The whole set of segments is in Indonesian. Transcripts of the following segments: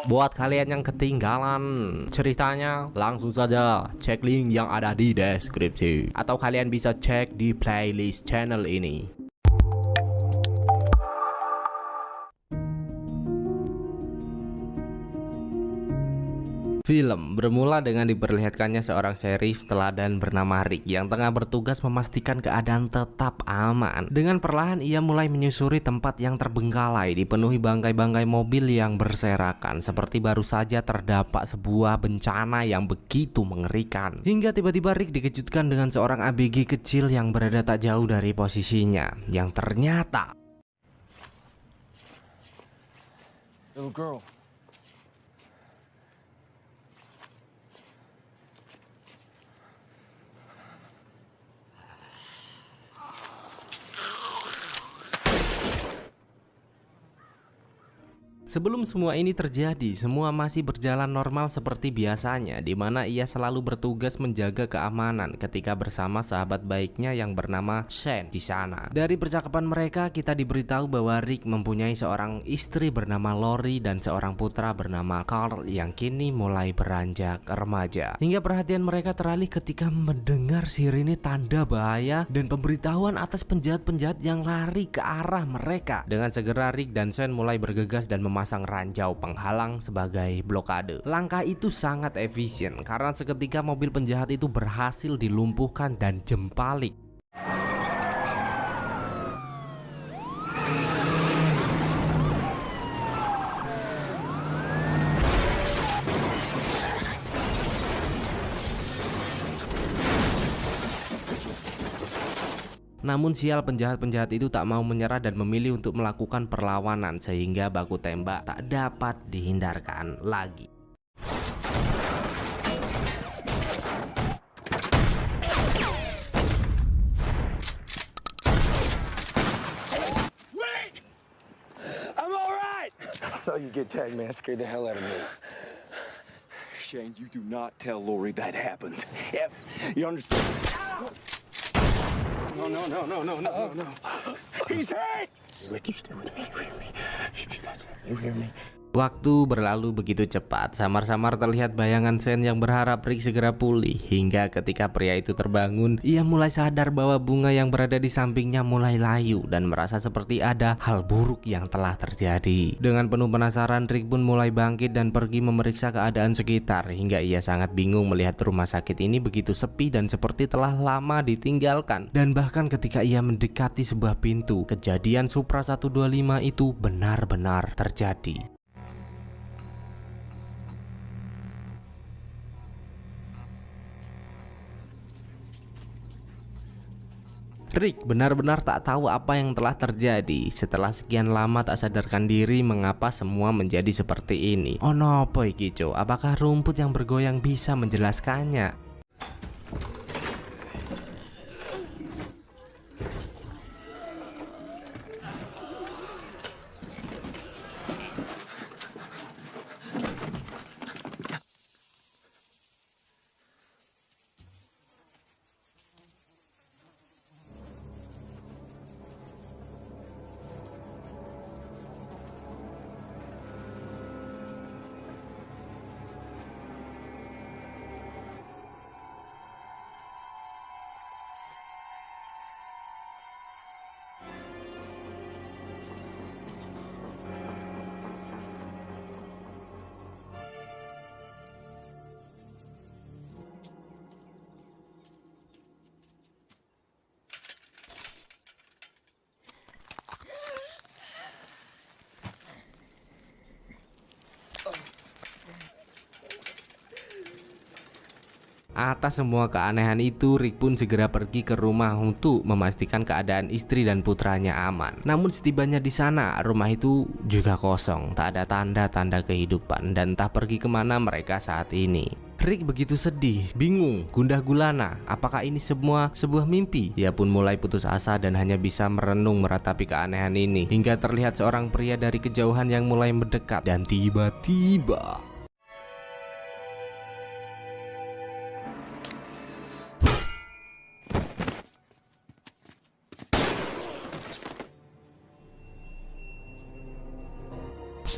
Buat kalian yang ketinggalan ceritanya, langsung saja cek link yang ada di deskripsi, atau kalian bisa cek di playlist channel ini. Film bermula dengan diperlihatkannya seorang sheriff teladan bernama Rick yang tengah bertugas memastikan keadaan tetap aman. Dengan perlahan ia mulai menyusuri tempat yang terbengkalai, dipenuhi bangkai-bangkai mobil yang berserakan, seperti baru saja terdapat sebuah bencana yang begitu mengerikan. Hingga tiba-tiba Rick dikejutkan dengan seorang ABG kecil yang berada tak jauh dari posisinya, yang ternyata Little girl. Sebelum semua ini terjadi, semua masih berjalan normal seperti biasanya, di mana ia selalu bertugas menjaga keamanan ketika bersama sahabat baiknya yang bernama Shane di sana. Dari percakapan mereka, kita diberitahu bahwa Rick mempunyai seorang istri bernama Lori dan seorang putra bernama Carl yang kini mulai beranjak remaja. Hingga perhatian mereka teralih ketika mendengar sirine tanda bahaya dan pemberitahuan atas penjahat-penjahat yang lari ke arah mereka. Dengan segera Rick dan Shane mulai bergegas dan memasang ranjau penghalang sebagai blokade. Langkah itu sangat efisien karena seketika mobil penjahat itu berhasil dilumpuhkan dan jempalik. Namun sial, penjahat-penjahat itu tak mau menyerah dan memilih untuk melakukan perlawanan sehingga baku tembak tak dapat dihindarkan lagi. Wait! I'm all right. I saw you get tagged, man. Scared the hell out of me. Shane, you do not tell Lori that happened. If you understand. No. He's hurt! Rick, you stay with me. You hear me? Shh, that's it. You hear me? Waktu berlalu begitu cepat, samar-samar terlihat bayangan Shane yang berharap Rick segera pulih. Hingga ketika pria itu terbangun, ia mulai sadar bahwa bunga yang berada di sampingnya mulai layu dan merasa seperti ada hal buruk yang telah terjadi. Dengan penuh penasaran, Rick pun mulai bangkit dan pergi memeriksa keadaan sekitar. Hingga ia sangat bingung melihat rumah sakit ini begitu sepi dan seperti telah lama ditinggalkan. Dan bahkan ketika ia mendekati sebuah pintu, kejadian Supra 125 itu benar-benar terjadi. Rick benar-benar tak tahu apa yang telah terjadi. Setelah sekian lama tak sadarkan diri mengapa semua menjadi seperti ini. Oh no, apa iki, Cuk? Apakah rumput yang bergoyang bisa menjelaskannya? Atas semua keanehan itu, Rick pun segera pergi ke rumah untuk memastikan keadaan istri dan putranya aman. Namun setibanya di sana, rumah itu juga kosong, tak ada tanda-tanda kehidupan dan entah pergi kemana mereka saat ini. Rick begitu sedih, bingung, gundah gulana. Apakah ini semua sebuah mimpi? Dia pun mulai putus asa dan hanya bisa merenung meratapi keanehan ini, hingga terlihat seorang pria dari kejauhan yang mulai mendekat. Dan tiba-tiba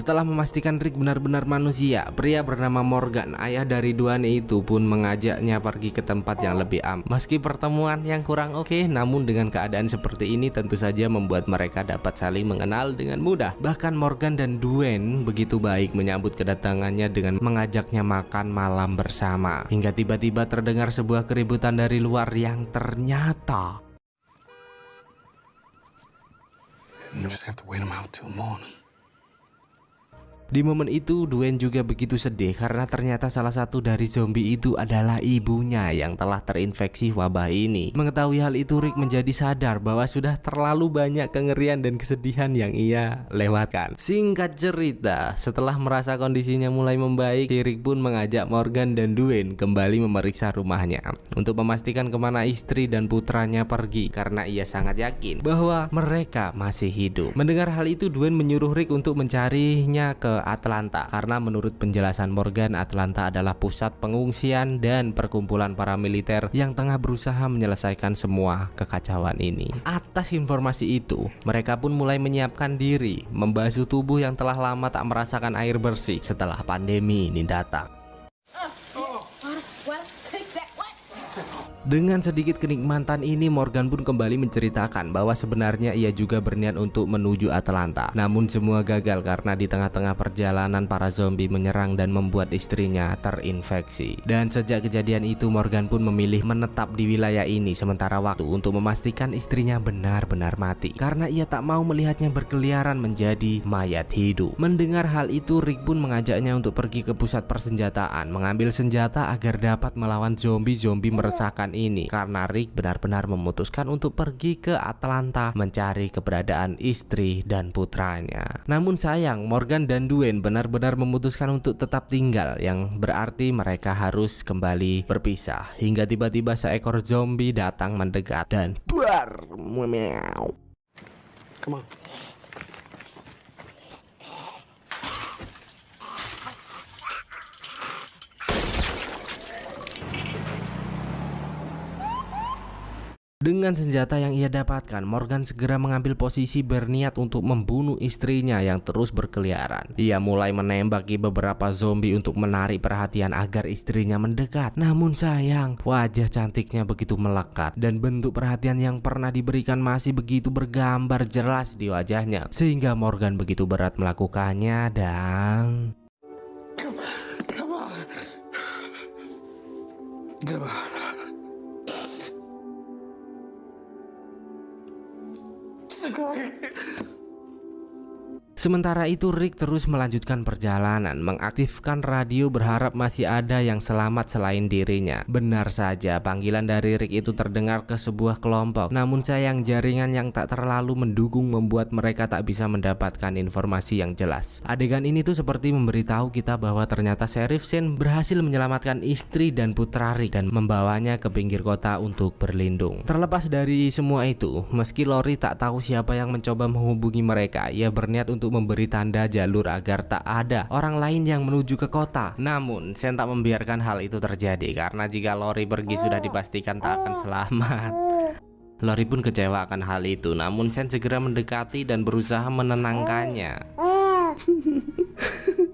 setelah memastikan Rick benar-benar manusia, pria bernama Morgan, ayah dari Duane itu pun mengajaknya pergi ke tempat yang lebih aman. Meski pertemuan yang kurang oke, namun dengan keadaan seperti ini tentu saja membuat mereka dapat saling mengenal dengan mudah. Bahkan Morgan dan Duane begitu baik menyambut kedatangannya dengan mengajaknya makan malam bersama. Hingga tiba-tiba terdengar sebuah keributan dari luar yang ternyata You just have to wait him out till morning. di momen itu Duane juga begitu sedih karena ternyata salah satu dari zombie itu adalah ibunya yang telah terinfeksi wabah ini. Mengetahui hal itu, Rick menjadi sadar bahwa sudah terlalu banyak kengerian dan kesedihan yang ia lewatkan. Singkat cerita, setelah merasa kondisinya mulai membaik, Rick pun mengajak Morgan dan Duane kembali memeriksa rumahnya untuk memastikan kemana istri dan putranya pergi, karena ia sangat yakin bahwa mereka masih hidup. Mendengar hal itu, Duane menyuruh Rick untuk mencarinya ke Atlanta, karena menurut penjelasan Morgan, Atlanta adalah pusat pengungsian dan perkumpulan para militer yang tengah berusaha menyelesaikan semua kekacauan ini. Atas informasi itu, mereka pun mulai menyiapkan diri membasuh tubuh yang telah lama tak merasakan air bersih setelah pandemi ini datang. Dengan sedikit kenikmatan ini, Morgan pun kembali menceritakan bahwa sebenarnya ia juga berniat untuk menuju Atlanta. Namun semua gagal karena di tengah-tengah perjalanan para zombie menyerang dan membuat istrinya terinfeksi. Dan sejak kejadian itu, Morgan pun memilih menetap di wilayah ini sementara waktu untuk memastikan istrinya benar-benar mati, karena ia tak mau melihatnya berkeliaran menjadi mayat hidup. Mendengar hal itu, Rick pun mengajaknya untuk pergi ke pusat persenjataan, mengambil senjata agar dapat melawan zombie-zombie meresahkan ini, karena Rick benar-benar memutuskan untuk pergi ke Atlanta mencari keberadaan istri dan putranya. Namun sayang, Morgan dan Duane benar-benar memutuskan untuk tetap tinggal, yang berarti mereka harus kembali berpisah. Hingga tiba-tiba seekor zombie datang mendekat dan buar. Come on. Dengan senjata yang ia dapatkan, Morgan segera mengambil posisi berniat untuk membunuh istrinya yang terus berkeliaran. Ia mulai menembaki beberapa zombie untuk menarik perhatian agar istrinya mendekat. Namun sayang, wajah cantiknya begitu melekat dan bentuk perhatian yang pernah diberikan masih begitu bergambar jelas di wajahnya, sehingga Morgan begitu berat melakukannya dan Come on. Come on. sementara itu Rick terus melanjutkan perjalanan, mengaktifkan radio berharap masih ada yang selamat selain dirinya. Benar saja, panggilan dari Rick itu terdengar ke sebuah kelompok. Namun sayang, jaringan yang tak terlalu mendukung membuat mereka tak bisa mendapatkan informasi yang jelas. Adegan ini tuh seperti memberitahu kita bahwa ternyata Sheriff Shane berhasil menyelamatkan istri dan putra Rick dan membawanya ke pinggir kota untuk berlindung. Terlepas dari semua itu, meski Lori tak tahu siapa yang mencoba menghubungi mereka, ia berniat untuk memberi tanda jalur agar tak ada orang lain yang menuju ke kota. Namun Shane tak membiarkan hal itu terjadi, karena jika Lori pergi sudah dipastikan tak akan selamat. Lori pun kecewa akan hal itu, namun Shane segera mendekati dan berusaha menenangkannya.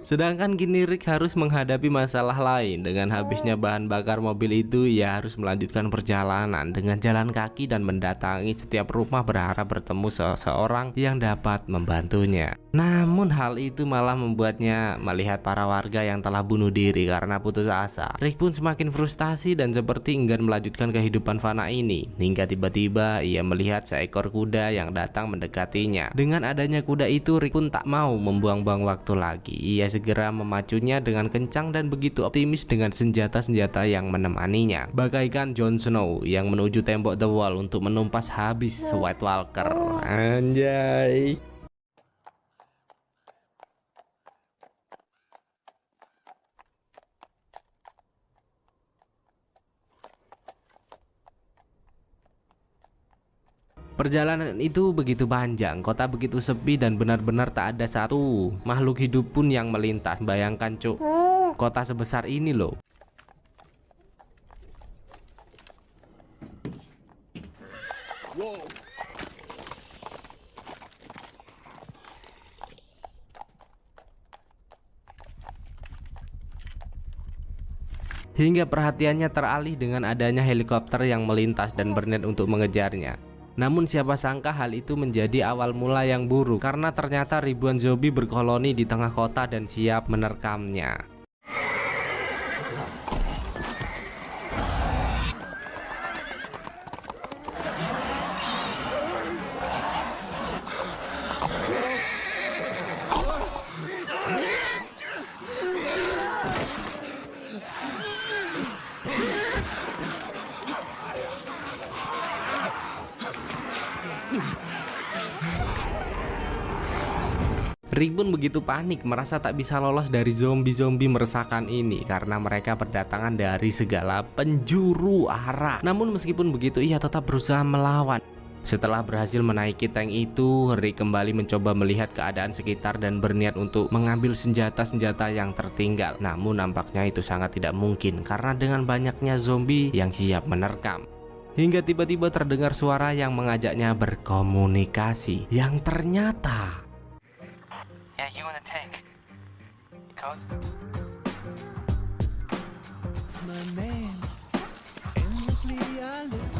Sedangkan kini Rick harus menghadapi masalah lain. Dengan habisnya bahan bakar mobil itu, ia harus melanjutkan perjalanan dengan jalan kaki dan mendatangi setiap rumah berharap bertemu seseorang yang dapat membantunya. Namun hal itu malah membuatnya melihat para warga yang telah bunuh diri karena putus asa. Rick pun semakin frustasi dan seperti enggan melanjutkan kehidupan fana ini, hingga tiba-tiba ia melihat seekor kuda yang datang mendekatinya. Dengan adanya kuda itu, Rick pun tak mau membuang-buang waktu lagi. Ia segera memacunya dengan kencang dan begitu optimis dengan senjata-senjata yang menemaninya, bagaikan Jon Snow yang menuju tembok The Wall untuk menumpas habis White Walker. Anjay. Perjalanan itu begitu panjang, kota begitu sepi dan benar-benar tak ada satu makhluk hidup pun yang melintas. Bayangkan cuk, kota sebesar ini loh. Hingga perhatiannya teralih dengan adanya helikopter yang melintas dan berniat untuk mengejarnya. Namun siapa sangka hal itu menjadi awal mula yang buruk, karena ternyata ribuan zombie berkoloni di tengah kota dan siap menerkamnya. Rick pun begitu panik, merasa tak bisa lolos dari zombie-zombie meresahkan ini karena mereka berdatangan dari segala penjuru arah. Namun meskipun begitu, ia tetap berusaha melawan. Setelah berhasil menaiki tank itu, Rick kembali mencoba melihat keadaan sekitar dan berniat untuk mengambil senjata-senjata yang tertinggal. Namun nampaknya itu sangat tidak mungkin karena dengan banyaknya zombie yang siap menerkam. Hingga tiba-tiba terdengar suara yang mengajaknya berkomunikasi, yang ternyata Yeah, you in the tank. Because My name, endlessly I live.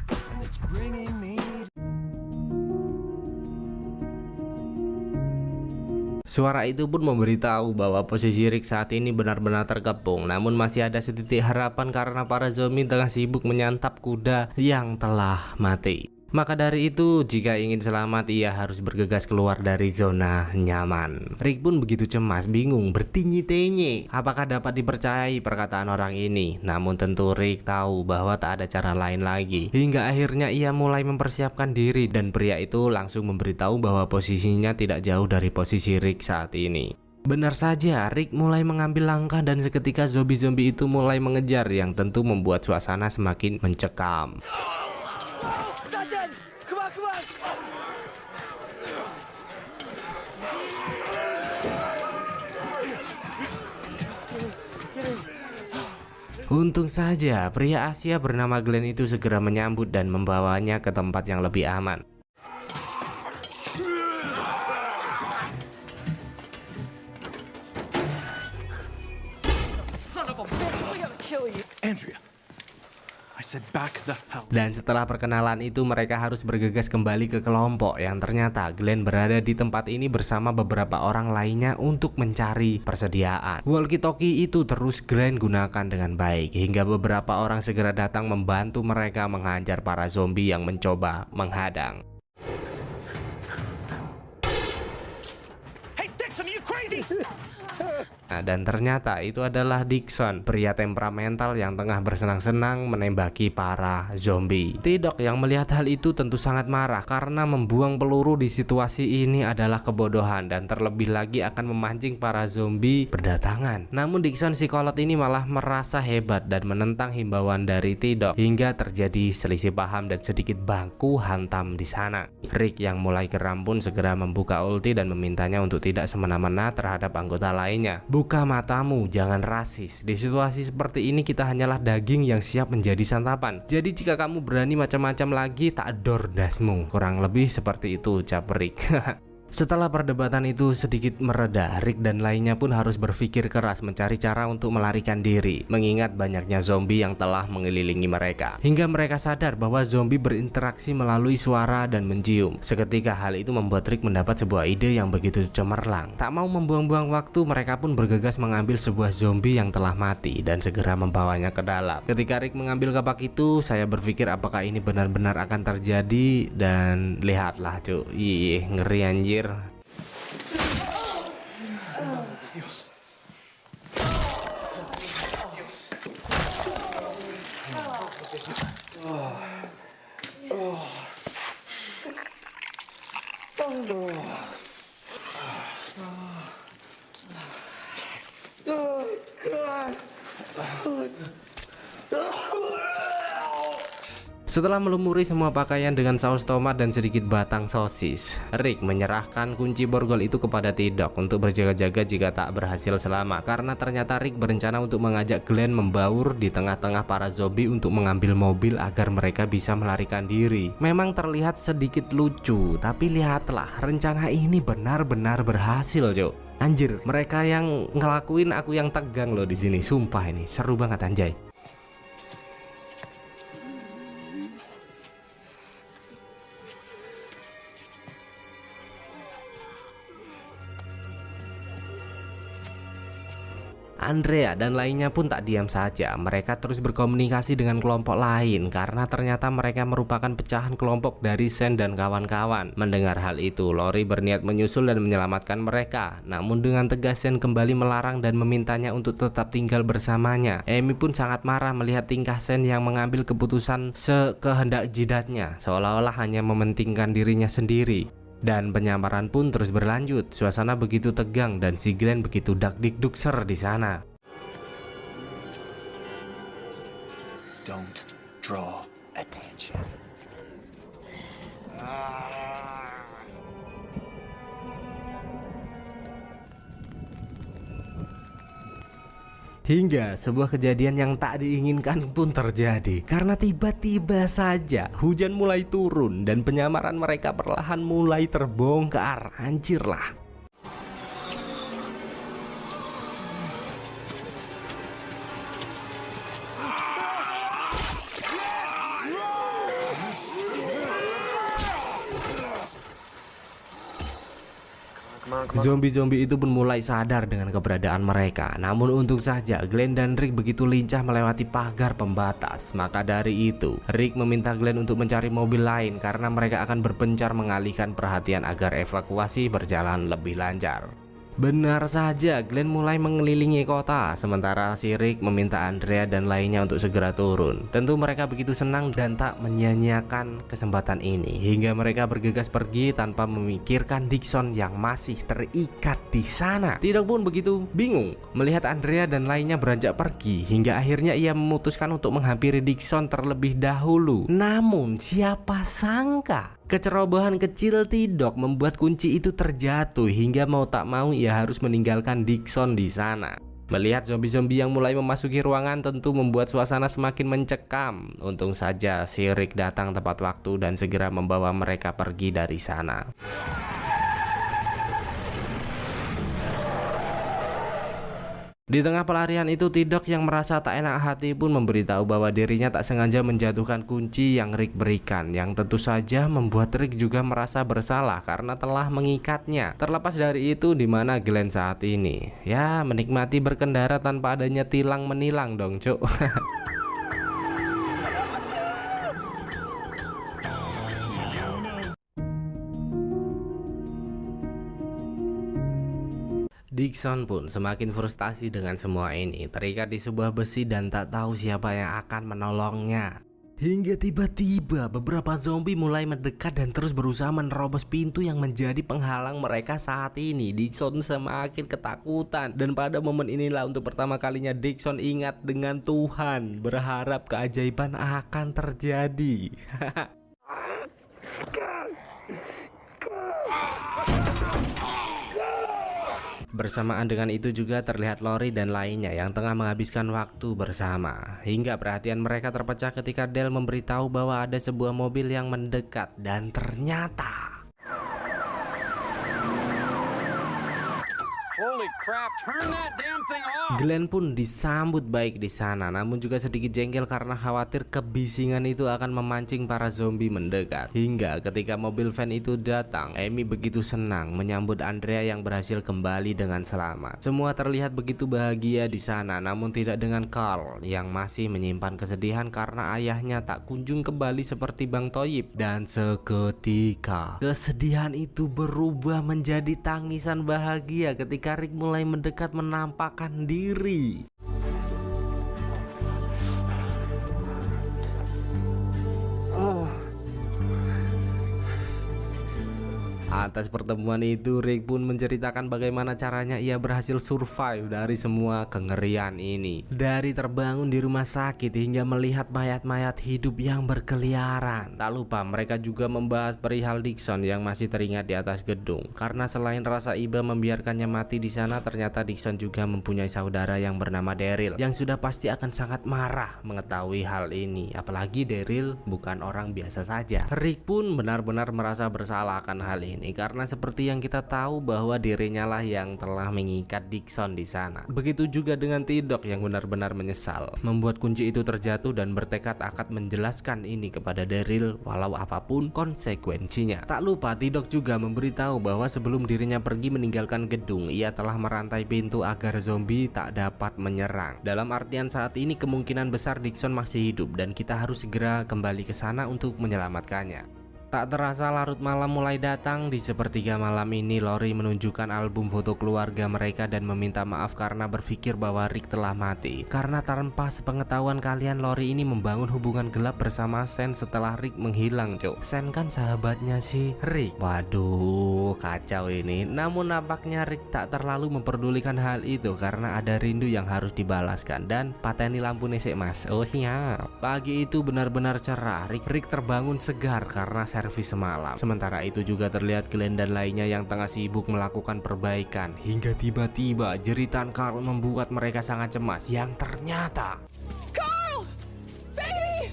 And it's bringing me. suara itu pun memberitahu bahwa posisi Rick saat ini benar-benar terkepung. Namun masih ada setitik harapan karena para zombie tengah sibuk menyantap kuda yang telah mati. Maka dari itu, jika ingin selamat, ia harus bergegas keluar dari zona nyaman. Rick pun begitu cemas, bingung, bertinyi-tinyi apakah dapat dipercayai perkataan orang ini. Namun tentu Rick tahu bahwa tak ada cara lain lagi. Hingga akhirnya ia mulai mempersiapkan diri dan pria itu langsung memberitahu bahwa posisinya tidak jauh dari posisi Rick saat ini. Benar saja, Rick mulai mengambil langkah dan seketika zombie-zombie itu mulai mengejar yang tentu membuat suasana semakin mencekam. Not dead! Come on, come on! Untung saja pria Asia bernama Glenn itu segera menyambut dan membawanya ke tempat yang lebih aman. Son of a bitch, we gotta kill you! Andrea, I said back the hell. Dan setelah perkenalan itu mereka harus bergegas kembali ke kelompok yang ternyata Glenn berada di tempat ini bersama beberapa orang lainnya untuk mencari persediaan. Walkie-talkie itu terus Glenn gunakan dengan baik hingga beberapa orang segera datang membantu mereka menghajar para zombie yang mencoba menghadang. Hey, Dixon, are you crazy? Nah, dan ternyata itu adalah Dixon, pria temperamental yang tengah bersenang-senang menembaki para zombie. Tidok yang melihat hal itu tentu sangat marah karena membuang peluru di situasi ini adalah kebodohan dan terlebih lagi akan memancing para zombie berdatangan. Namun Dixon si kolot ini malah merasa hebat dan menentang himbauan dari Tidok hingga terjadi selisih paham dan sedikit baku hantam di sana. Rick yang mulai geram pun segera membuka ulti dan memintanya untuk tidak semena-mena terhadap anggota lainnya. Buka matamu, jangan rasis. Di situasi seperti ini kita hanyalah daging yang siap menjadi santapan. Jadi jika kamu berani macam-macam lagi, tak dor dasmu. Kurang lebih seperti itu ucap Rick. Setelah perdebatan itu sedikit mereda, Rick dan lainnya pun harus berpikir keras mencari cara untuk melarikan diri, mengingat banyaknya zombie yang telah mengelilingi mereka. Hingga mereka sadar bahwa zombie berinteraksi melalui suara dan mencium. Seketika hal itu membuat Rick mendapat sebuah ide yang begitu cemerlang. Tak mau membuang-buang waktu, mereka pun bergegas mengambil sebuah zombie yang telah mati dan segera membawanya ke dalam. Ketika Rick mengambil kapak itu, saya berpikir apakah ini benar-benar akan terjadi, dan lihatlah cuy, ih ngeri anjir. Setelah melumuri semua pakaian dengan saus tomat dan sedikit batang sosis, Rick menyerahkan kunci borgol itu kepada T-Dog untuk berjaga-jaga jika tak berhasil selamat. Karena ternyata Rick berencana untuk mengajak Glenn membaur di tengah-tengah para zombie untuk mengambil mobil agar mereka bisa melarikan diri. Memang terlihat sedikit lucu, tapi lihatlah, rencana ini benar-benar berhasil, Cok. Anjir, mereka yang ngelakuin, aku yang tegang loh di sini. Sumpah ini seru banget anjay. Andrea dan lainnya pun tak diam saja. Mereka terus berkomunikasi dengan kelompok lain karena ternyata mereka merupakan pecahan kelompok dari Shane dan kawan-kawan. Mendengar hal itu, Lori berniat menyusul dan menyelamatkan mereka. Namun dengan tegas Shane kembali melarang dan memintanya untuk tetap tinggal bersamanya. Amy pun sangat marah melihat tingkah Shane yang mengambil keputusan sekehendak jidatnya, seolah-olah hanya mementingkan dirinya sendiri. Dan penyamaran pun terus berlanjut. Suasana begitu tegang dan si Glenn begitu dakdikduk ser di sana. Don't draw attention. Hingga sebuah kejadian yang tak diinginkan pun terjadi. Karena tiba-tiba saja hujan mulai turun dan penyamaran mereka perlahan mulai terbongkar. Hancur lah. Zombie-zombie itu pun mulai sadar dengan keberadaan mereka. Namun untung saja Glenn dan Rick begitu lincah melewati pagar pembatas. Maka dari itu Rick meminta Glenn untuk mencari mobil lain karena mereka akan berpencar mengalihkan perhatian agar evakuasi berjalan lebih lancar. Benar saja, Glenn mulai mengelilingi kota, sementara si Rick meminta Andrea dan lainnya untuk segera turun. Tentu mereka begitu senang dan tak menyia-nyiakan kesempatan ini, hingga mereka bergegas pergi tanpa memikirkan Dixon yang masih terikat di sana. T-Dog pun begitu bingung melihat Andrea dan lainnya beranjak pergi, hingga akhirnya ia memutuskan untuk menghampiri Dixon terlebih dahulu. Namun siapa sangka kecerobohan kecil T-Dog membuat kunci itu terjatuh, hingga mau tak mau ia harus meninggalkan Dixon di sana. Melihat zombie-zombie yang mulai memasuki ruangan tentu membuat suasana semakin mencekam. Untung saja si Rick datang tepat waktu dan segera membawa mereka pergi dari sana. Di tengah pelarian itu, T-Dog yang merasa tak enak hati pun memberitahu bahwa dirinya tak sengaja menjatuhkan kunci yang Rick berikan, yang tentu saja membuat Rick juga merasa bersalah karena telah mengikatnya. Terlepas dari itu, di mana Glenn saat ini? Ya, menikmati berkendara tanpa adanya tilang menilang dong, cuk. Dixon pun semakin frustasi dengan semua ini, terikat di sebuah besi dan tak tahu siapa yang akan menolongnya. Hingga tiba-tiba beberapa zombie mulai mendekat dan terus berusaha menerobos pintu yang menjadi penghalang mereka saat ini. Dixon semakin ketakutan, dan pada momen inilah untuk pertama kalinya Dixon ingat dengan Tuhan, berharap keajaiban akan terjadi. Bersamaan dengan itu juga terlihat Lori dan lainnya yang tengah menghabiskan waktu bersama. Hingga perhatian mereka terpecah ketika Dale memberitahu bahwa ada sebuah mobil yang mendekat, dan ternyata Holy crap, turn that damn thing off! Glenn pun disambut baik di sana, namun juga sedikit jengkel karena khawatir kebisingan itu akan memancing para zombie mendekat. Hingga ketika mobil van itu datang, Amy begitu senang menyambut Andrea yang berhasil kembali dengan selamat. Semua terlihat begitu bahagia di sana, namun tidak dengan Carl yang masih menyimpan kesedihan karena ayahnya tak kunjung kembali seperti Bang Thoyib. Dan seketika kesedihan itu berubah menjadi tangisan bahagia ketika Rick mulai mendekat menampakkan diri. Atas pertemuan itu, Rick pun menceritakan bagaimana caranya ia berhasil survive dari semua kengerian ini. Dari terbangun di rumah sakit hingga melihat mayat-mayat hidup yang berkeliaran. Tak lupa mereka juga membahas perihal Dixon yang masih teringat di atas gedung. Karena selain rasa iba membiarkannya mati di sana, ternyata Dixon juga mempunyai saudara yang bernama Daryl yang sudah pasti akan sangat marah mengetahui hal ini. Apalagi Daryl bukan orang biasa saja. Rick pun benar-benar merasa bersalah akan hal ini karena seperti yang kita tahu bahwa dirinya lah yang telah mengikat Dixon di sana. Begitu juga dengan T-Dog yang benar-benar menyesal membuat kunci itu terjatuh dan bertekad akan menjelaskan ini kepada Daryl walau apapun konsekuensinya. Tak lupa T-Dog juga memberitahu bahwa sebelum dirinya pergi meninggalkan gedung, ia telah merantai pintu agar zombie tak dapat menyerang. Dalam artian saat ini kemungkinan besar Dixon masih hidup dan kita harus segera kembali ke sana untuk menyelamatkannya. Tak terasa larut malam mulai datang. Di sepertiga malam ini Lori menunjukkan album foto keluarga mereka dan meminta maaf karena berpikir bahwa Rick telah mati. Karena tanpa sepengetahuan kalian, Lori ini membangun hubungan gelap bersama Sen setelah Rick menghilang, cok. Sen kan sahabatnya si Rick. Waduh, kacau ini. Namun nampaknya Rick tak terlalu memperdulikan hal itu karena ada rindu yang harus dibalaskan. Dan pateni lampu nesek mas. Oh siap. Pagi itu benar-benar cerah. Rick terbangun segar karena servis semalam. Sementara itu juga terlihat Glenn dan lainnya yang tengah sibuk melakukan perbaikan. Hingga tiba-tiba jeritan Carl membuat mereka sangat cemas. Yang ternyata Carl! Baby!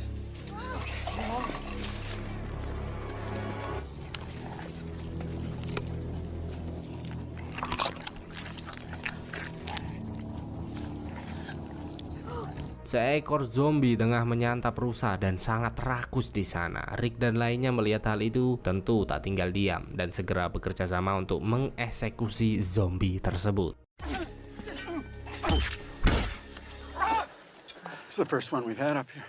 seekor zombie tengah menyantap rusa dan sangat rakus di sana. Rick dan lainnya melihat hal itu tentu tak tinggal diam dan segera bekerja sama untuk mengeksekusi zombie tersebut. It's the first one we've had up here.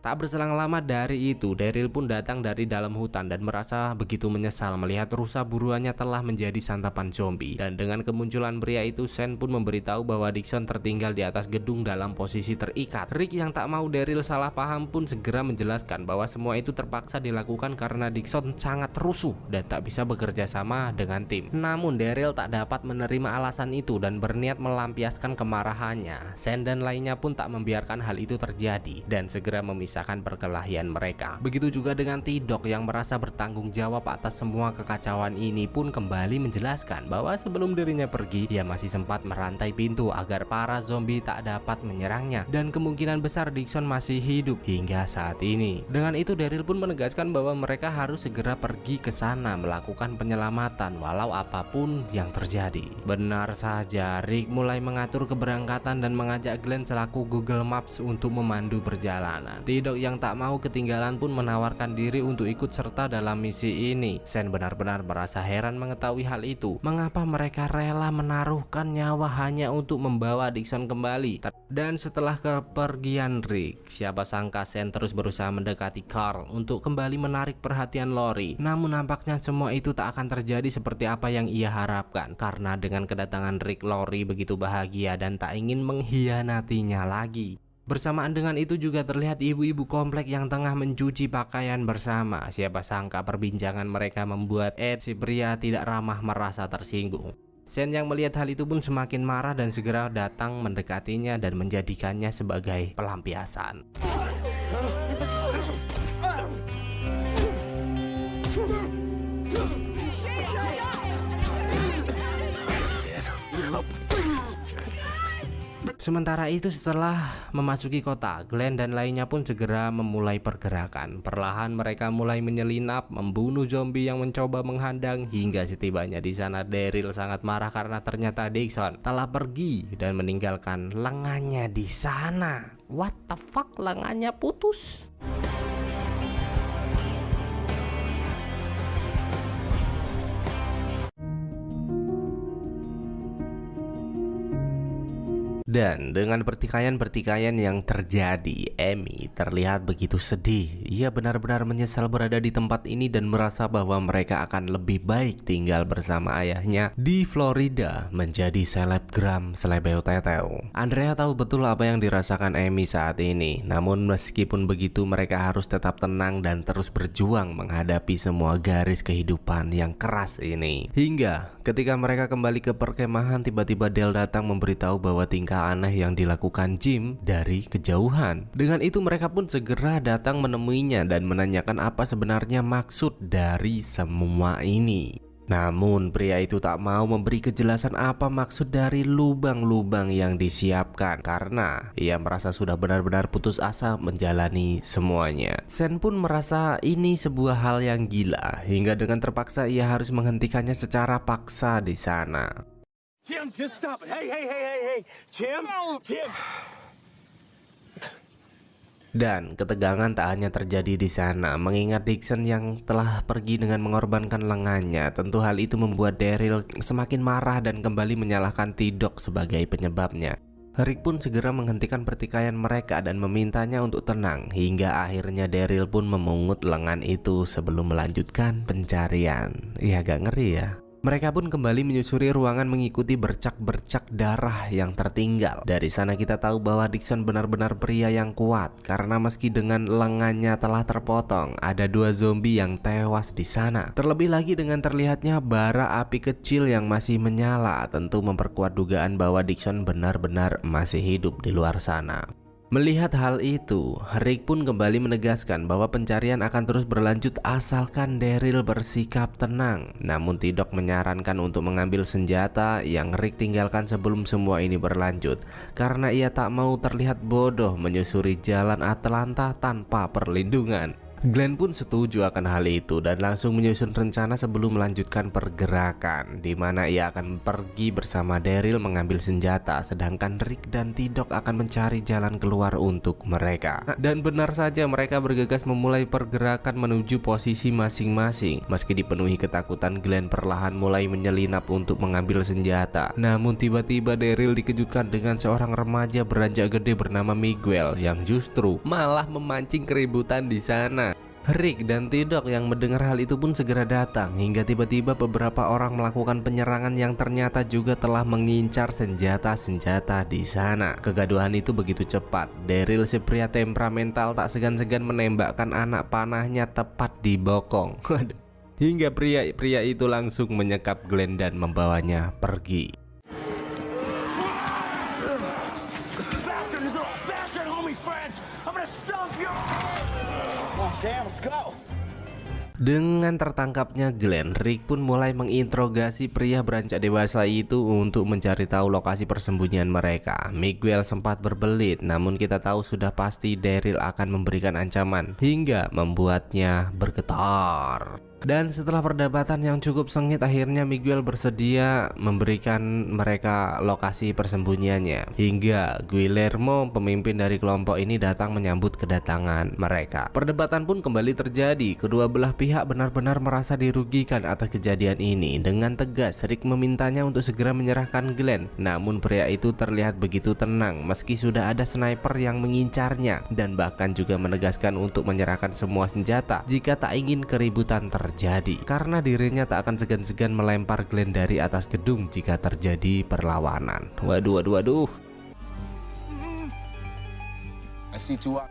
Tak berselang lama dari itu, Daryl pun datang dari dalam hutan dan merasa begitu menyesal melihat rusa buruannya telah menjadi santapan zombie. Dan dengan kemunculan pria itu, Sen pun memberitahu bahwa Dixon tertinggal di atas gedung dalam posisi terikat. Rick yang tak mau Daryl salah paham pun segera menjelaskan bahwa semua itu terpaksa dilakukan karena Dixon sangat rusuh dan tak bisa bekerja sama dengan tim. Namun Daryl tak dapat menerima alasan itu dan berniat melampiaskan kemarahannya. Sen dan lainnya pun tak membiarkan hal itu terjadi dan segera memisahkan perkelahian mereka. Begitu juga dengan T-Dog yang merasa bertanggung jawab atas semua kekacauan ini pun kembali menjelaskan bahwa sebelum dirinya pergi, ia masih sempat merantai pintu agar para zombie tak dapat menyerangnya dan kemungkinan besar Dixon masih hidup hingga saat ini. Dengan itu Daryl pun menegaskan bahwa mereka harus segera pergi ke sana melakukan penyelamatan walau apapun yang terjadi. Benar saja, Rick mulai mengatur keberangkatan dan mengajak Glenn selaku Google Maps untuk memandu perjalanan. T-Dog yang tak mau ketinggalan pun menawarkan diri untuk ikut serta dalam misi ini. Sen benar-benar merasa heran mengetahui hal itu. Mengapa mereka rela menaruhkan nyawa hanya untuk membawa Dixon kembali? Dan setelah kepergian Rick, siapa sangka Sen terus berusaha mendekati Carl untuk kembali menarik perhatian Lori. Namun nampaknya semua itu tak akan terjadi seperti apa yang ia harapkan. Karena dengan kedatangan Rick, Lori begitu bahagia dan tak ingin mengkhianatinya lagi. Bersamaan dengan itu juga terlihat ibu-ibu komplek yang tengah mencuci pakaian bersama. Siapa sangka perbincangan mereka membuat Ed, si pria tidak ramah, merasa tersinggung. Sen yang melihat hal itu pun semakin marah dan segera datang mendekatinya dan menjadikannya sebagai pelampiasan. Sementara itu setelah memasuki kota, Glenn dan lainnya pun segera memulai pergerakan. Perlahan mereka mulai menyelinap, membunuh zombie yang mencoba menghadang, hingga setibanya di sana Daryl sangat marah karena ternyata Dixon telah pergi dan meninggalkan lengannya di sana. What the fuck, lengannya putus? Dan dengan pertikaian-pertikaian yang terjadi, Amy terlihat begitu sedih. Ia benar-benar menyesal berada di tempat ini dan merasa bahwa mereka akan lebih baik tinggal bersama ayahnya di Florida menjadi selebgram selebeo teteo. Andrea tahu betul apa yang dirasakan Amy saat ini. Namun meskipun begitu, mereka harus tetap tenang dan terus berjuang menghadapi semua garis kehidupan yang keras ini. Hingga ketika mereka kembali ke perkemahan, tiba-tiba Dale datang memberitahu bahwa tingkah aneh yang dilakukan Jim dari kejauhan. Dengan itu mereka pun segera datang menemuinya dan menanyakan apa sebenarnya maksud dari semua ini. Namun pria itu tak mau memberi kejelasan apa maksud dari lubang-lubang yang disiapkan karena ia merasa sudah benar-benar putus asa menjalani semuanya. Sen pun merasa ini sebuah hal yang gila hingga dengan terpaksa ia harus menghentikannya secara paksa di sana. Jim, just stop it. Hey. Jim? Jim! Dan ketegangan tak hanya terjadi di sana, mengingat Dixon yang telah pergi dengan mengorbankan lengannya. Tentu hal itu membuat Daryl semakin marah dan kembali menyalahkan T-Dog sebagai penyebabnya. Rick pun segera menghentikan pertikaian mereka dan memintanya untuk tenang. Hingga akhirnya Daryl pun memungut lengan itu sebelum melanjutkan pencarian. Ya agak ngeri ya. Mereka pun kembali menyusuri ruangan mengikuti bercak-bercak darah yang tertinggal. Dari sana kita tahu bahwa Dixon benar-benar pria yang kuat karena meski dengan lengannya telah terpotong, ada 2 zombie yang tewas di sana. Terlebih lagi dengan terlihatnya bara api kecil yang masih menyala, tentu memperkuat dugaan bahwa Dixon benar-benar masih hidup di luar sana. Melihat hal itu, Rick pun kembali menegaskan bahwa pencarian akan terus berlanjut asalkan Daryl bersikap tenang. Namun T-Dog menyarankan untuk mengambil senjata yang Rick tinggalkan sebelum semua ini berlanjut, karena ia tak mau terlihat bodoh menyusuri jalan Atlanta tanpa perlindungan. Glenn pun setuju akan hal itu dan langsung menyusun rencana sebelum melanjutkan pergerakan, di mana ia akan pergi bersama Daryl mengambil senjata, sedangkan Rick dan T-Dog akan mencari jalan keluar untuk mereka. Dan benar saja mereka bergegas memulai pergerakan menuju posisi masing-masing. Meski dipenuhi ketakutan, Glenn perlahan mulai menyelinap untuk mengambil senjata. Namun tiba-tiba Daryl dikejutkan dengan seorang remaja beranjak gede bernama Miguel yang justru malah memancing keributan di sana. Rick dan T-Dog yang mendengar hal itu pun segera datang hingga tiba-tiba beberapa orang melakukan penyerangan yang ternyata juga telah mengincar senjata-senjata di sana. Kegaduhan itu begitu cepat. Daryl, si pria temperamental, tak segan-segan menembakkan anak panahnya tepat di bokong. Hingga pria itu langsung menyekap Glenn dan membawanya pergi. Bastard, homie friend! I'm gonna stomp you! Oh, damn, let's go! Dengan tertangkapnya Glenn, Rick pun mulai menginterogasi pria beranjak dewasa itu untuk mencari tahu lokasi persembunyian mereka. Miguel sempat berbelit, namun kita tahu sudah pasti Daryl akan memberikan ancaman hingga membuatnya bergetar. Dan setelah perdebatan yang cukup sengit, akhirnya Miguel bersedia memberikan mereka lokasi persembunyiannya. Hingga Guillermo, pemimpin dari kelompok ini, datang menyambut kedatangan mereka. Perdebatan pun kembali terjadi. Kedua belah pihak benar-benar merasa dirugikan atas kejadian ini. Dengan tegas, Rick memintanya untuk segera menyerahkan Glenn. Namun pria itu terlihat begitu tenang meski sudah ada sniper yang mengincarnya, dan bahkan juga menegaskan untuk menyerahkan semua senjata jika tak ingin keributan terjadi, karena dirinya tak akan segan-segan melempar Glenn dari atas gedung jika terjadi perlawanan. Waduh. I see two.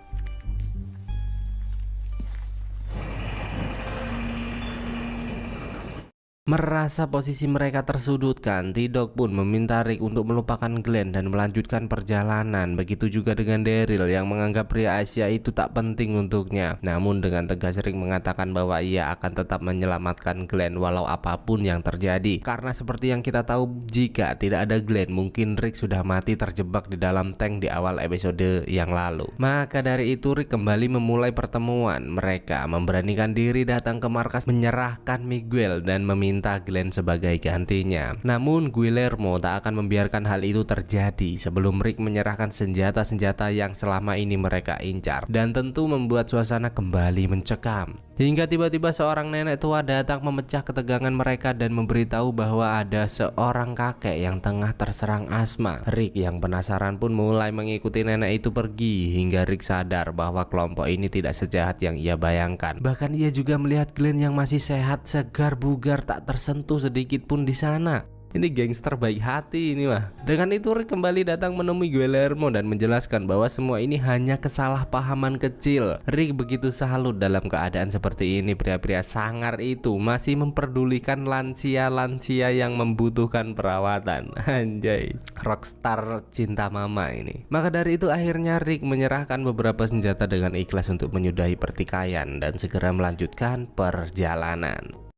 Merasa posisi mereka tersudutkan, T-Dog pun meminta Rick untuk melupakan Glenn dan melanjutkan perjalanan. Begitu juga dengan Daryl yang menganggap pria Asia itu tak penting untuknya. Namun dengan tegas Rick mengatakan bahwa ia akan tetap menyelamatkan Glenn walau apapun yang terjadi. Karena seperti yang kita tahu, jika tidak ada Glenn, mungkin Rick sudah mati terjebak di dalam tank di awal episode yang lalu. Maka dari itu Rick kembali memulai pertemuan. Mereka memberanikan diri datang ke markas, menyerahkan Miguel dan meminta Glenn sebagai gantinya. Namun Guillermo tak akan membiarkan hal itu terjadi sebelum Rick menyerahkan senjata-senjata yang selama ini mereka incar, dan tentu membuat suasana kembali mencekam. Hingga tiba-tiba seorang nenek tua datang memecah ketegangan mereka dan memberitahu bahwa ada seorang kakek yang tengah terserang asma. Rick yang penasaran pun mulai mengikuti nenek itu pergi, hingga Rick sadar bahwa kelompok ini tidak sejahat yang ia bayangkan. Bahkan ia juga melihat Glenn yang masih sehat, segar, bugar, tak tersentuh sedikit pun di sana. Ini gangster baik hati ini mah. Dengan itu Rick kembali datang menemui Guillermo dan menjelaskan bahwa semua ini hanya kesalahpahaman kecil. Rick begitu salut dalam keadaan seperti ini. Pria-pria sangar itu masih memperdulikan lansia-lansia yang membutuhkan perawatan. Anjay, rockstar cinta mama ini. Maka dari itu akhirnya Rick menyerahkan beberapa senjata dengan ikhlas untuk menyudahi pertikaian dan segera melanjutkan perjalanan.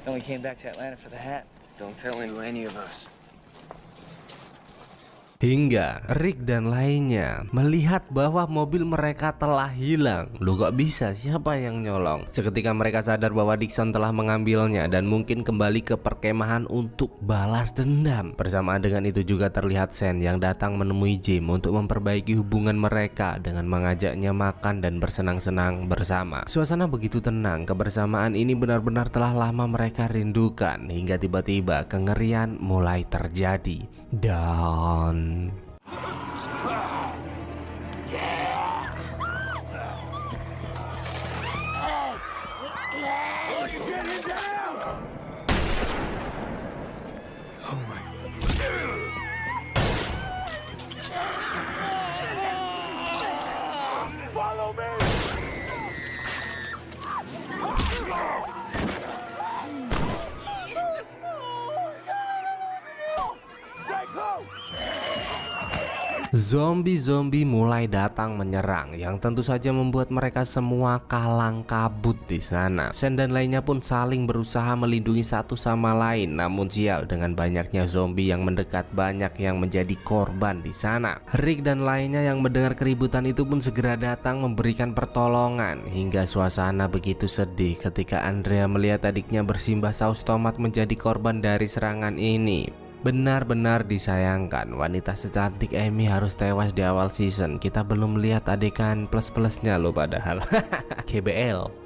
And we came back to Atlanta for the hat. Don't tell any of us. Hingga Rick dan lainnya melihat bahwa mobil mereka telah hilang. Loh kok bisa? Siapa yang nyolong? Seketika mereka sadar bahwa Dixon telah mengambilnya dan mungkin kembali ke perkemahan untuk balas dendam. Bersamaan dengan itu juga terlihat Sen yang datang menemui Jim untuk memperbaiki hubungan mereka dengan mengajaknya makan dan bersenang-senang bersama. Suasana begitu tenang, kebersamaan ini benar-benar telah lama mereka rindukan. Hingga tiba-tiba kengerian mulai terjadi. Dan Follow me! Stay close! zombie-zombie mulai datang menyerang, yang tentu saja membuat mereka semua kalang kabut di sana. Sen dan lainnya pun saling berusaha melindungi satu sama lain, namun sial dengan banyaknya zombie yang mendekat, banyak yang menjadi korban di sana. Rick dan lainnya yang mendengar keributan itu pun segera datang memberikan pertolongan, hingga suasana begitu sedih ketika Andrea melihat adiknya bersimbah saus tomat menjadi korban dari serangan ini. Benar-benar disayangkan, wanita secantik Amy harus tewas di awal season. Kita belum lihat adegan plus-plusnya loh padahal. KBL.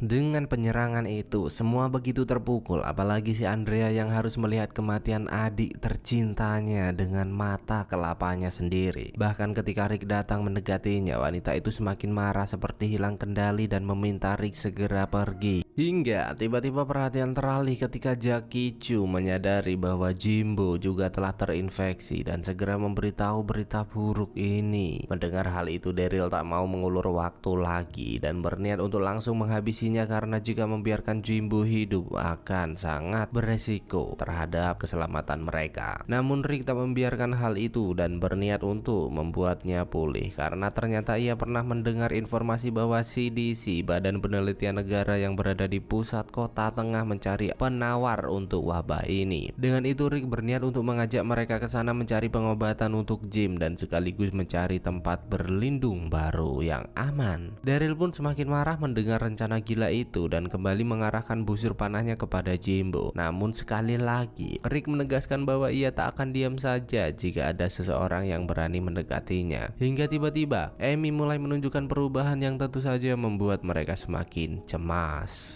Dengan penyerangan itu, semua begitu terpukul, apalagi si Andrea yang harus melihat kematian adik tercintanya dengan mata kelapanya sendiri. Bahkan ketika Rick datang mendekatinya, wanita itu semakin marah seperti hilang kendali dan meminta Rick segera pergi. Hingga tiba-tiba perhatian teralih ketika Jackie Chu menyadari bahwa Jimbo juga telah terinfeksi dan segera memberitahu berita buruk ini. Mendengar hal itu, Daryl tak mau mengulur waktu lagi dan berniat untuk langsung menghabisinya, karena jika membiarkan Jimbo hidup akan sangat beresiko terhadap keselamatan mereka. Namun Rick tak membiarkan hal itu dan berniat untuk membuatnya pulih, karena ternyata ia pernah mendengar informasi bahwa CDC, Badan Penelitian Negara yang berada di pusat kota, tengah mencari penawar untuk wabah ini. Dengan itu Rick berniat untuk mengajak mereka ke sana mencari pengobatan untuk Jim dan sekaligus mencari tempat berlindung baru yang aman. Daryl pun semakin marah mendengar rencana gila itu dan kembali mengarahkan busur panahnya kepada Jimbo. Namun sekali lagi Rick menegaskan bahwa ia tak akan diam saja jika ada seseorang yang berani mendekatinya. Hingga tiba-tiba Amy mulai menunjukkan perubahan yang tentu saja membuat mereka semakin cemas.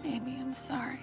Amy, I'm sorry.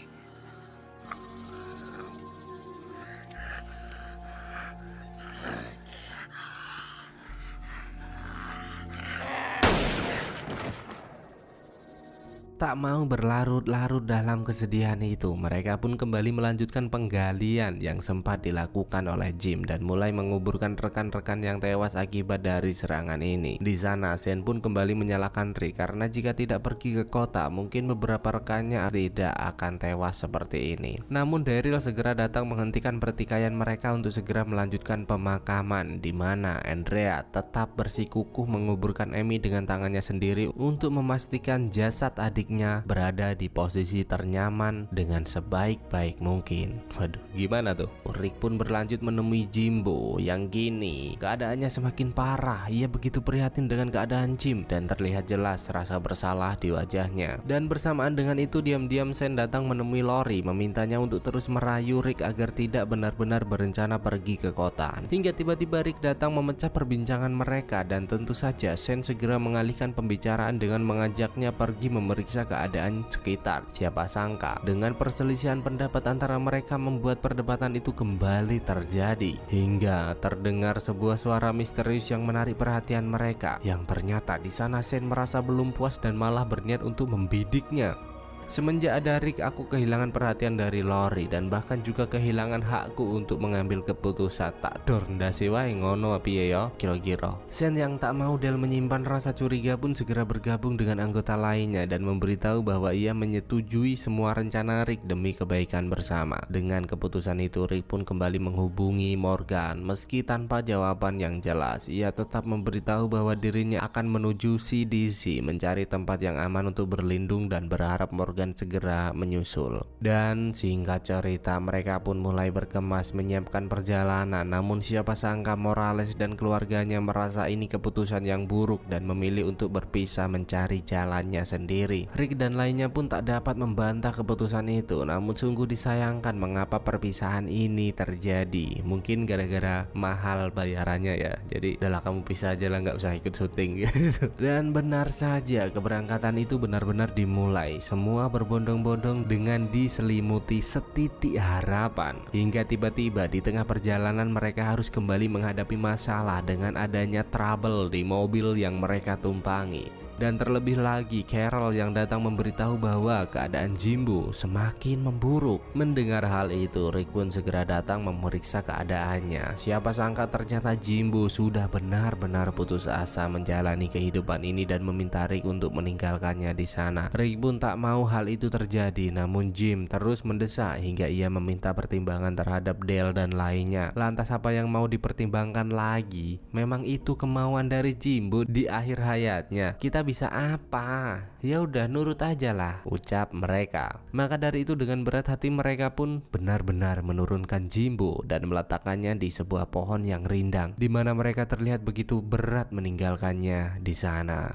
Tak mau berlarut-larut dalam kesedihan itu, mereka pun kembali melanjutkan penggalian yang sempat dilakukan oleh Jim dan mulai menguburkan rekan-rekan yang tewas akibat dari serangan ini. Di sana, Shane pun kembali menyalahkan Rick karena jika tidak pergi ke kota, mungkin beberapa rekannya tidak akan tewas seperti ini. Namun Daryl segera datang menghentikan pertikaian mereka untuk segera melanjutkan pemakaman, di mana Andrea tetap bersikukuh menguburkan Amy dengan tangannya sendiri untuk memastikan jasad adiknya berada di posisi ternyaman dengan sebaik-baik mungkin. Waduh, gimana tuh? Rick pun berlanjut menemui Jimbo yang kini keadaannya semakin parah. Ia begitu prihatin dengan keadaan Jim dan terlihat jelas rasa bersalah di wajahnya. Dan bersamaan dengan itu, diam-diam Shane datang menemui Lori, memintanya untuk terus merayu Rick agar tidak benar-benar berencana pergi ke kota. Hingga tiba-tiba Rick datang memecah perbincangan mereka dan tentu saja Shane segera mengalihkan pembicaraan dengan mengajaknya pergi memeriksa keadaan sekitar. Siapa sangka dengan perselisihan pendapat antara mereka membuat perdebatan itu kembali terjadi hingga terdengar sebuah suara misterius yang menarik perhatian mereka, yang ternyata di sana Shane merasa belum puas dan malah berniat untuk membidiknya. Semenjak ada Rick, aku kehilangan perhatian dari Lori dan bahkan juga kehilangan hakku untuk mengambil keputusan. Tak dor ndase wae ngono piye ya kira-kira. Shane yang tak mau Del menyimpan rasa curiga pun segera bergabung dengan anggota lainnya dan memberitahu bahwa ia menyetujui semua rencana Rick demi kebaikan bersama. Dengan keputusan itu, Rick pun kembali menghubungi Morgan. Meski tanpa jawaban yang jelas, ia tetap memberitahu bahwa dirinya akan menuju CDC mencari tempat yang aman untuk berlindung dan berharap Morgan segera menyusul. Dan singkat cerita, mereka pun mulai berkemas menyiapkan perjalanan. Namun siapa sangka Morales dan keluarganya merasa ini keputusan yang buruk dan memilih untuk berpisah mencari jalannya sendiri. Rick dan lainnya pun tak dapat membantah keputusan itu. Namun sungguh disayangkan mengapa perpisahan ini terjadi. Mungkin gara-gara mahal bayarannya ya. Jadi udahlah kamu pisah aja lah, nggak usah ikut syuting gitu. Dan benar saja, keberangkatan itu benar-benar dimulai. Semua berbondong-bondong dengan diselimuti setitik harapan. Hingga tiba-tiba di tengah perjalanan mereka harus kembali menghadapi masalah dengan adanya trouble di mobil yang mereka tumpangi. Dan terlebih lagi Carol yang datang memberitahu bahwa keadaan Jimbo semakin memburuk. Mendengar hal itu, Rick pun segera datang memeriksa keadaannya. Siapa sangka ternyata Jimbo sudah benar-benar putus asa menjalani kehidupan ini dan meminta Rick untuk meninggalkannya di sana. Rick pun tak mau hal itu terjadi, namun Jim terus mendesak hingga ia meminta pertimbangan terhadap Dale dan lainnya. Lantas apa yang mau dipertimbangkan lagi? Memang itu kemauan dari Jimbo di akhir hayatnya. Kita bisa apa? Ya udah nurut aja lah, ucap mereka. Maka dari itu dengan berat hati mereka pun benar-benar menurunkan Jimbo dan meletakkannya di sebuah pohon yang rindang, di mana mereka terlihat begitu berat meninggalkannya di sana.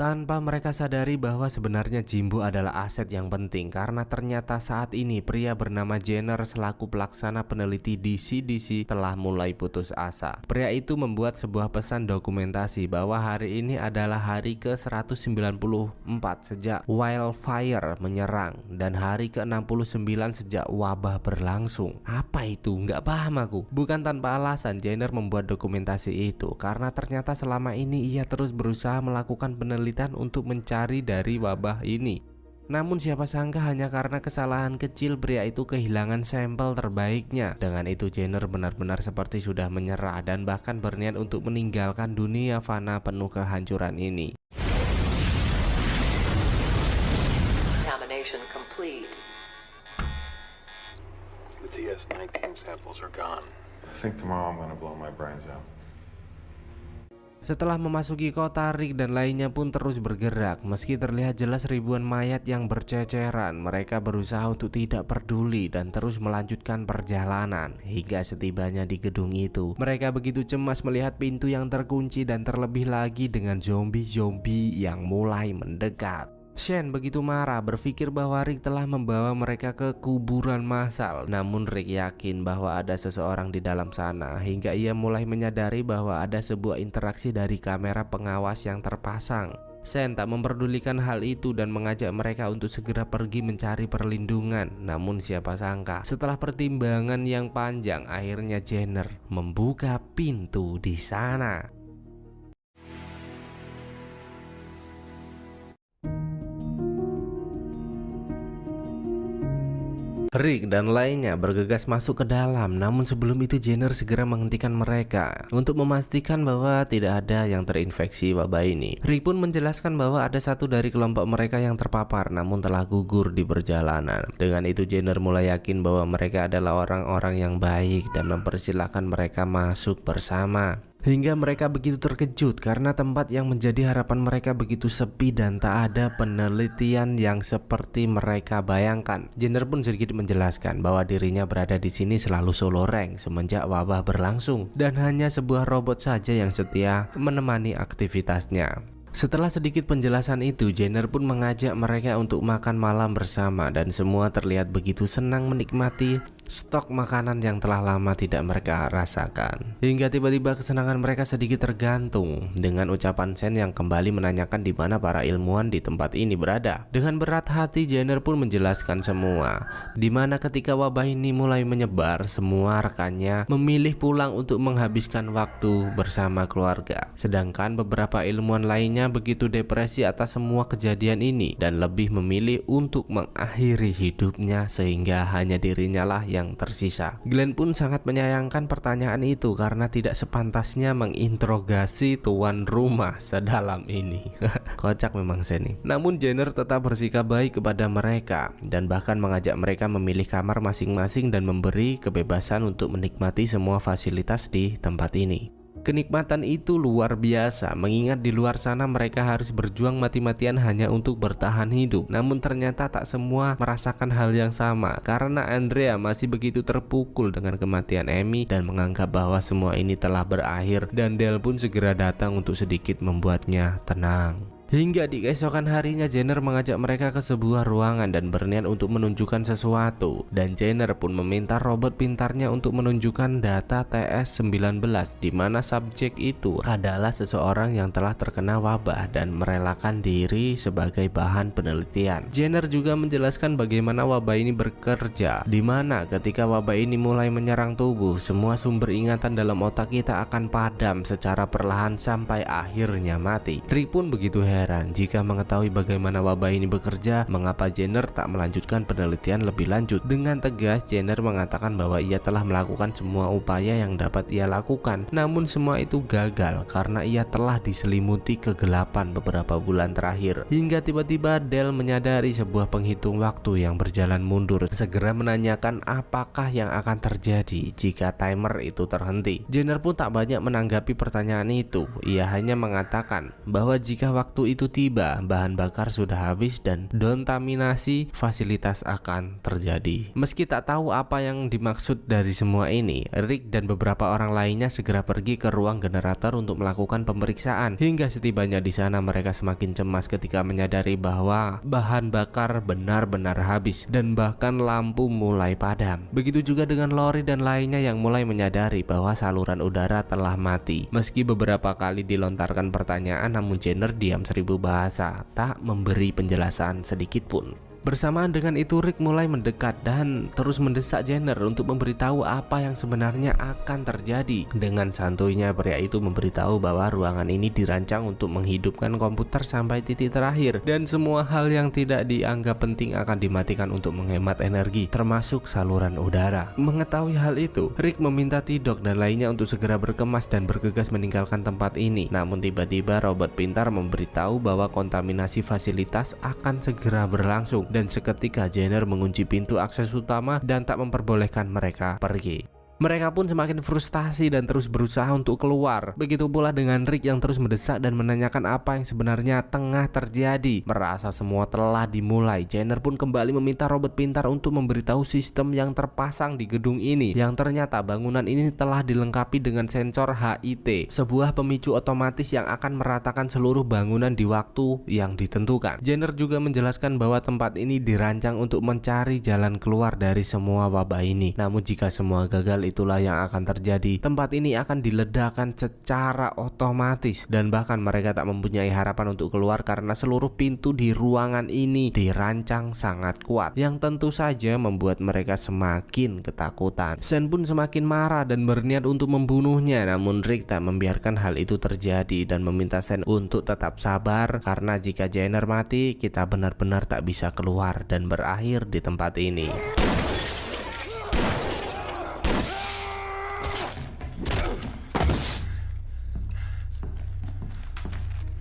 Tanpa mereka sadari bahwa sebenarnya Jimbo adalah aset yang penting, karena ternyata saat ini pria bernama Jenner selaku pelaksana peneliti di CDC telah mulai putus asa. Pria itu membuat sebuah pesan dokumentasi bahwa hari ini adalah hari ke-194 sejak wildfire menyerang dan hari ke-69 sejak wabah berlangsung. Apa itu? Nggak paham aku. Bukan tanpa alasan Jenner membuat dokumentasi itu, karena ternyata selama ini ia terus berusaha melakukan penelitian untuk mencari dari wabah ini. Namun siapa sangka hanya karena kesalahan kecil pria itu kehilangan sampel terbaiknya. Dengan itu Jenner benar-benar seperti sudah menyerah dan bahkan berniat untuk meninggalkan dunia fana penuh kehancuran ini. Contamination complete. The TS-19 samples are gone. I think tomorrow I'm gonna blow my brains out. Setelah memasuki kota, Rick dan lainnya pun terus bergerak. Meski terlihat jelas ribuan mayat yang berceceran, mereka berusaha untuk tidak peduli dan terus melanjutkan perjalanan. Hingga setibanya di gedung itu, mereka begitu cemas melihat pintu yang terkunci dan terlebih lagi dengan zombie-zombie yang mulai mendekat. Shane begitu marah berpikir bahwa Rick telah membawa mereka ke kuburan massal. Namun Rick yakin bahwa ada seseorang di dalam sana hingga ia mulai menyadari bahwa ada sebuah interaksi dari kamera pengawas yang terpasang. Shane tak memperdulikan hal itu dan mengajak mereka untuk segera pergi mencari perlindungan. Namun siapa sangka setelah pertimbangan yang panjang, akhirnya Jenner membuka pintu di sana. Rick dan lainnya bergegas masuk ke dalam, namun sebelum itu Jenner segera menghentikan mereka untuk memastikan bahwa tidak ada yang terinfeksi wabah ini. Rick pun menjelaskan bahwa ada satu dari kelompok mereka yang terpapar namun telah gugur di perjalanan. Dengan itu Jenner mulai yakin bahwa mereka adalah orang-orang yang baik dan mempersilahkan mereka masuk bersama. Hingga mereka begitu terkejut karena tempat yang menjadi harapan mereka begitu sepi dan tak ada penelitian yang seperti mereka bayangkan. Jenner pun sedikit menjelaskan bahwa dirinya berada di sini selalu solo rank semenjak wabah berlangsung dan hanya sebuah robot saja yang setia menemani aktivitasnya. Setelah sedikit penjelasan itu, Jenner pun mengajak mereka untuk makan malam bersama dan semua terlihat begitu senang menikmati stok makanan yang telah lama tidak mereka rasakan. Hingga tiba-tiba kesenangan mereka sedikit tergantung dengan ucapan Sen yang kembali menanyakan di mana para ilmuwan di tempat ini berada. Dengan berat hati Jenner pun menjelaskan semua, di mana ketika wabah ini mulai menyebar, semua rekannya memilih pulang untuk menghabiskan waktu bersama keluarga. Sedangkan beberapa ilmuwan lainnya begitu depresi atas semua kejadian ini dan lebih memilih untuk mengakhiri hidupnya sehingga hanya dirinya lah yang tersisa. Glenn pun sangat menyayangkan pertanyaan itu karena tidak sepantasnya menginterogasi tuan rumah sedalam ini. Kocak memang Seni. Namun Jenner tetap bersikap baik kepada mereka dan bahkan mengajak mereka memilih kamar masing-masing dan memberi kebebasan untuk menikmati semua fasilitas di tempat ini. Kenikmatan itu luar biasa, mengingat di luar sana mereka harus berjuang mati-matian hanya untuk bertahan hidup. Namun ternyata tak semua merasakan hal yang sama, karena Andrea masih begitu terpukul dengan kematian Amy dan menganggap bahwa semua ini telah berakhir, dan Dale pun segera datang untuk sedikit membuatnya tenang. Hingga di keesokan harinya Jenner mengajak mereka ke sebuah ruangan dan berniat untuk menunjukkan sesuatu. Dan Jenner pun meminta robot pintarnya untuk menunjukkan data TS-19 di mana subjek itu adalah seseorang yang telah terkena wabah dan merelakan diri sebagai bahan penelitian. Jenner juga menjelaskan bagaimana wabah ini bekerja, di mana ketika wabah ini mulai menyerang tubuh, semua sumber ingatan dalam otak kita akan padam secara perlahan sampai akhirnya mati. Rick pun begitu heran jika mengetahui bagaimana wabah ini bekerja, mengapa Jenner tak melanjutkan penelitian lebih lanjut. Dengan tegas Jenner mengatakan bahwa ia telah melakukan semua upaya yang dapat ia lakukan, namun semua itu gagal karena ia telah diselimuti kegelapan beberapa bulan terakhir. Hingga tiba-tiba Dale menyadari sebuah penghitung waktu yang berjalan mundur, segera menanyakan apakah yang akan terjadi jika timer itu terhenti. Jenner pun tak banyak menanggapi pertanyaan itu. Ia hanya mengatakan bahwa jika waktu itu tiba, bahan bakar sudah habis dan dekontaminasi fasilitas akan terjadi. Meski tak tahu apa yang dimaksud dari semua ini, Rick dan beberapa orang lainnya segera pergi ke ruang generator untuk melakukan pemeriksaan. Hingga setibanya di sana mereka semakin cemas ketika menyadari bahwa bahan bakar benar-benar habis dan bahkan lampu mulai padam. Begitu juga dengan Lori dan lainnya yang mulai menyadari bahwa saluran udara telah mati. Meski beberapa kali dilontarkan pertanyaan, namun Jenner diam seribu bahasa, tak memberi penjelasan sedikit pun. Bersamaan dengan itu Rick mulai mendekat dan terus mendesak Jenner untuk memberitahu apa yang sebenarnya akan terjadi. Dengan santuinya pria itu memberitahu bahwa ruangan ini dirancang untuk menghidupkan komputer sampai titik terakhir dan semua hal yang tidak dianggap penting akan dimatikan untuk menghemat energi, termasuk saluran udara. Mengetahui hal itu, Rick meminta T-Dog dan lainnya untuk segera berkemas dan bergegas meninggalkan tempat ini. Namun tiba-tiba robot pintar memberitahu bahwa kontaminasi fasilitas akan segera berlangsung. Dan seketika Jenner mengunci pintu akses utama dan tak memperbolehkan mereka pergi. Mereka pun semakin frustasi dan terus berusaha untuk keluar. Begitu pula dengan Rick yang terus mendesak dan menanyakan apa yang sebenarnya tengah terjadi. Merasa semua telah dimulai, Jenner pun kembali meminta robot pintar untuk memberitahu sistem yang terpasang di gedung ini, yang ternyata bangunan ini telah dilengkapi dengan sensor HIT, sebuah pemicu otomatis yang akan meratakan seluruh bangunan di waktu yang ditentukan. Jenner juga menjelaskan bahwa tempat ini dirancang untuk mencari jalan keluar dari semua wabah ini. Namun jika semua gagal, itulah yang akan terjadi. Tempat ini akan diledakkan secara otomatis dan bahkan mereka tak mempunyai harapan untuk keluar karena seluruh pintu di ruangan ini dirancang sangat kuat, yang tentu saja membuat mereka semakin ketakutan. Sen pun semakin marah dan berniat untuk membunuhnya, namun Rick tak membiarkan hal itu terjadi dan meminta Sen untuk tetap sabar karena jika Jenner mati, kita benar-benar tak bisa keluar dan berakhir di tempat ini.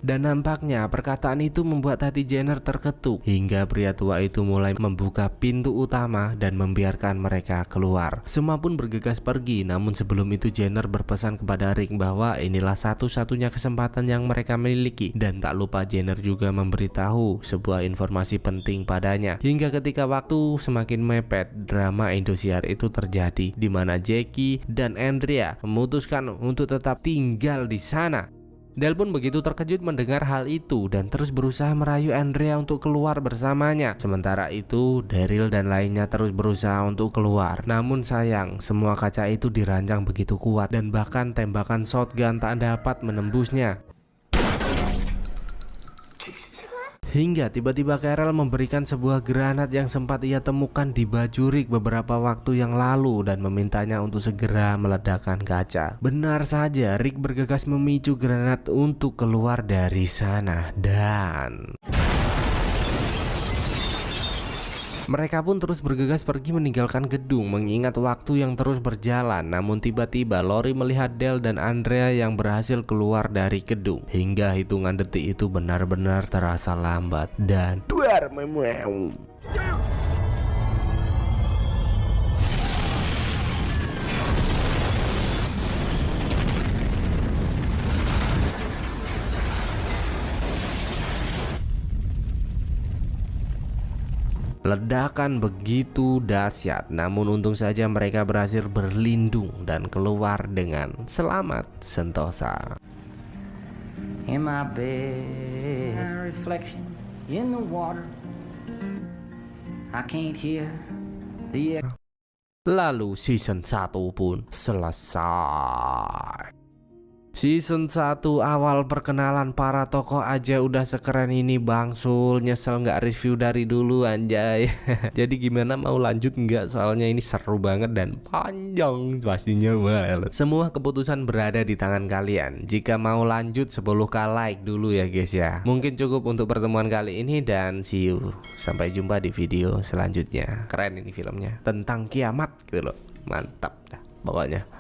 Dan nampaknya perkataan itu membuat hati Jenner terketuk hingga pria tua itu mulai membuka pintu utama dan membiarkan mereka keluar. Semua pun bergegas pergi, namun sebelum itu Jenner berpesan kepada Rick bahwa inilah satu-satunya kesempatan yang mereka miliki, dan tak lupa Jenner juga memberitahu sebuah informasi penting padanya. Hingga ketika waktu semakin mepet, drama Indosiar itu terjadi di mana Jackie dan Andrea memutuskan untuk tetap tinggal di sana. Del pun begitu terkejut mendengar hal itu dan terus berusaha merayu Andrea untuk keluar bersamanya. Sementara itu Daryl dan lainnya terus berusaha untuk keluar. Namun sayang, semua kaca itu dirancang begitu kuat dan bahkan tembakan shotgun tak dapat menembusnya. Hingga tiba-tiba Carol memberikan sebuah granat yang sempat ia temukan di baju Rick beberapa waktu yang lalu dan memintanya untuk segera meledakkan kaca. Benar saja, Rick bergegas memicu granat untuk keluar dari sana dan mereka pun terus bergegas pergi meninggalkan gedung mengingat waktu yang terus berjalan. Namun tiba-tiba Lori melihat Del dan Andrea yang berhasil keluar dari gedung. Hingga hitungan detik itu benar-benar terasa lambat dan duar memeu. Ledakan begitu dahsyat, namun untung saja mereka berhasil berlindung dan keluar dengan selamat sentosa. In my bed, my reflection in the water. I can't hear the echo. Lalu season 1 pun selesai. Season 1 awal perkenalan para tokoh aja udah sekeren ini bangsul. Nyesel nggak review dari dulu anjay. Jadi gimana, mau lanjut nggak? Soalnya ini seru banget dan panjang pastinya banget. Semua keputusan berada di tangan kalian. Jika mau lanjut 10k like dulu ya guys ya. Mungkin cukup untuk pertemuan kali ini dan see you. Sampai jumpa di video selanjutnya. Keren ini filmnya, tentang kiamat gitu loh. Mantap dah pokoknya.